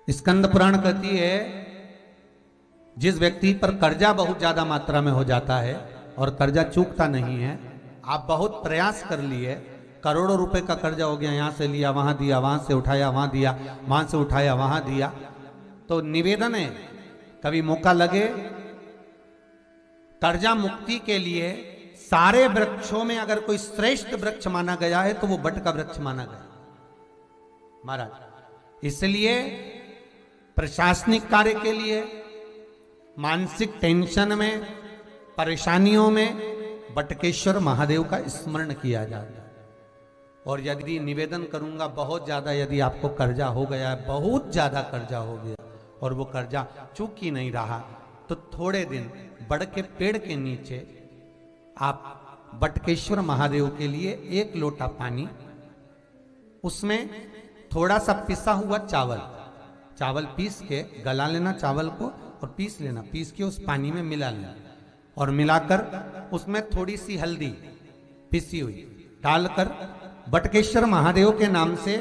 स्कंद पुराण कहती है जिस व्यक्ति पर कर्जा बहुत ज्यादा मात्रा में हो जाता है और कर्जा चूकता नहीं है, आप बहुत प्रयास कर लिए, करोड़ों रुपए का कर्जा हो गया, यहां से लिया वहां दिया, वहां से उठाया वहां दिया, वहां से उठाया वहां दिया, तो निवेदन है कभी मौका लगे कर्जा मुक्ति के लिए सारे वृक्षों में अगर कोई श्रेष्ठ वृक्ष माना गया है तो वो बट का वृक्ष माना गया महाराज। इसलिए प्रशासनिक कार्य के लिए, मानसिक टेंशन में, परेशानियों में बटकेश्वर महादेव का स्मरण किया जाता है। और यदि निवेदन करूंगा बहुत ज्यादा, यदि आपको कर्जा हो गया है, बहुत ज्यादा कर्जा हो गया और वो कर्जा चूक ही नहीं रहा, तो थोड़े दिन बड़ के पेड़ के नीचे आप बटकेश्वर महादेव के लिए 1 लोटा पानी, उसमें थोड़ा सा पिसा हुआ चावल पीस के गला लेना चावल को और पीस लेना, पीस के उस पानी में मिला लेना और मिलाकर उसमें थोड़ी सी हल्दी पिसी हुई डालकर बटकेश्वर महादेव के नाम से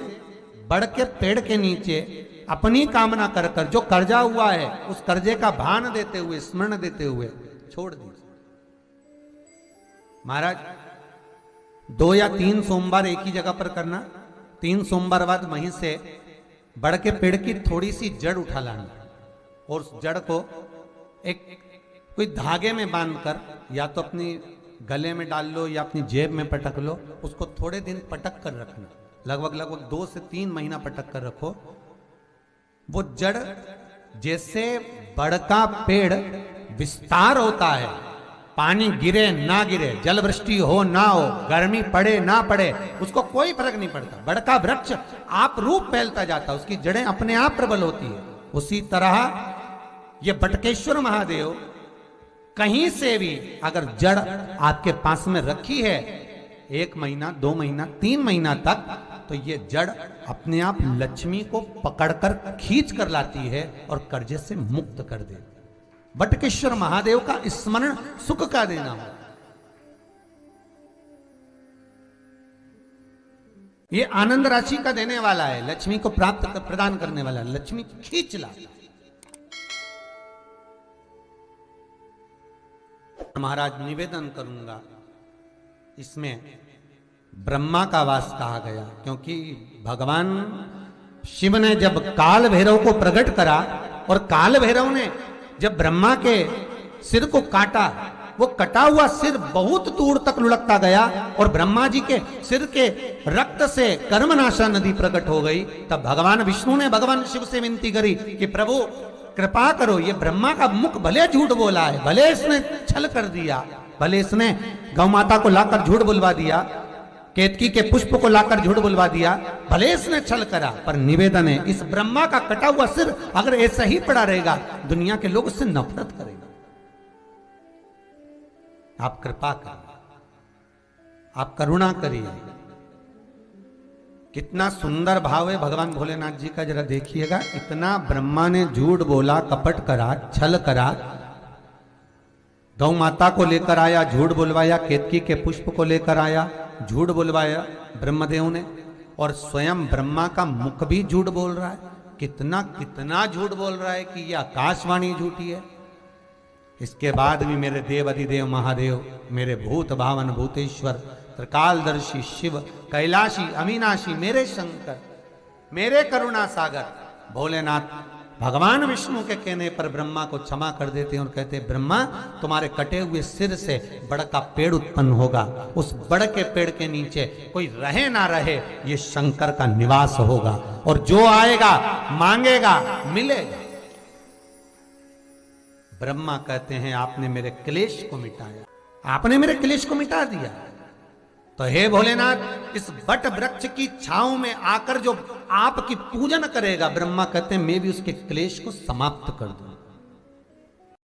बड़ के पेड़ के नीचे अपनी कामना कर कर जो कर्जा हुआ है उस कर्जे का भान देते हुए, स्मरण देते हुए छोड़ दीजिए महाराज। 2 या 3 सोमवार एक ही जगह पर करना, 3 सोमवार बाद वहीं से बड़ के पेड़ की थोड़ी सी जड़ उठा लाना और उस जड़ को एक कोई धागे में बांधकर या तो अपनी गले में डाल लो या अपनी जेब में पटक लो, उसको थोड़े दिन पटक कर रखना, लगभग 2 से 3 महीना पटक कर रखो। वो जड़ जैसे बड़ का पेड़ विस्तार होता है, पानी गिरे ना गिरे, जल वृष्टि हो ना हो, गर्मी पड़े ना पड़े, उसको कोई फर्क नहीं पड़ता, बड़ का वृक्ष आप रूप फैलता जाता, उसकी जड़ें अपने आप प्रबल होती है। उसी तरह ये बटकेश्वर महादेव कहीं से भी अगर जड़ आपके पास में रखी है 1 महीना, 2 महीना, 3 महीना तक, तो ये जड़ अपने आप लक्ष्मी को पकड़कर खींच कर लाती है और कर्जे से मुक्त कर देती। बटकेश्वर महादेव का स्मरण सुख का देना हो। ये आनंद राशि का देने वाला है, लक्ष्मी को प्राप्त प्रदान करने वाला है, लक्ष्मी खींच लाता है। महाराज निवेदन करूंगा, इसमें ब्रह्मा का वास कहा गया क्योंकि भगवान शिव ने जब काल भैरव को प्रकट करा और काल भैरव ने जब ब्रह्मा के सिर को काटा, वो कटा हुआ सिर बहुत दूर तक लुढ़कता गया और ब्रह्मा जी के सिर के रक्त से कर्मनाशा नदी प्रकट हो गई। तब भगवान विष्णु ने भगवान शिव से विनती करी कि प्रभु कृपा करो, ये ब्रह्मा का मुख भले झूठ बोला है, भले इसने छल कर दिया, भले इसने गौ माता को लाकर झूठ बुलवा दिया, केतकी के पुष्प को लाकर झूठ बुलवा दिया, भले इसने छल करा, पर निवेदन है इस ब्रह्मा का कटा हुआ सिर अगर ऐसा ही पड़ा रहेगा, दुनिया के लोग उससे नफरत करेंगे। आप कृपा करिए, आप करुणा करिए। कितना सुंदर भाव है भगवान भोलेनाथ जी का, जरा देखिएगा। इतना ब्रह्मा ने झूठ बोला, कपट करा, छल करा, गौ माता को लेकर आया, झूठ बुलवाया, केतकी के पुष्प को लेकर आया, झूठ बुलवाया ब्रह्मदेव ने, और स्वयं ब्रह्मा का मुख भी झूठ बोल रहा है। कितना कितना झूठ बोल रहा है कि यह आकाशवाणी झूठी है। इसके बाद भी मेरे देव अधिदेव महादेव, मेरे भूत भावन भूतेश्वर, त्रिकालदर्शी शिव, कैलाशी अविनाशी, मेरे शंकर, मेरे करुणा सागर भोलेनाथ भगवान विष्णु के कहने पर ब्रह्मा को क्षमा कर देते हैं और कहते हैं ब्रह्मा तुम्हारे कटे हुए सिर से बड़ का पेड़ उत्पन्न होगा, उस बड़ के पेड़ के नीचे कोई रहे ना रहे, ये शंकर का निवास होगा और जो आएगा मांगेगा मिलेगा। ब्रह्मा कहते हैं आपने मेरे क्लेश को मिटाया, आपने मेरे क्लेश को मिटा दिया। तो हे भोलेनाथ, इस बट वृक्ष की छांव में आकर जो आपकी पूजन करेगा, ब्रह्मा कहते हैं मैं भी उसके क्लेश को समाप्त कर दूंगा।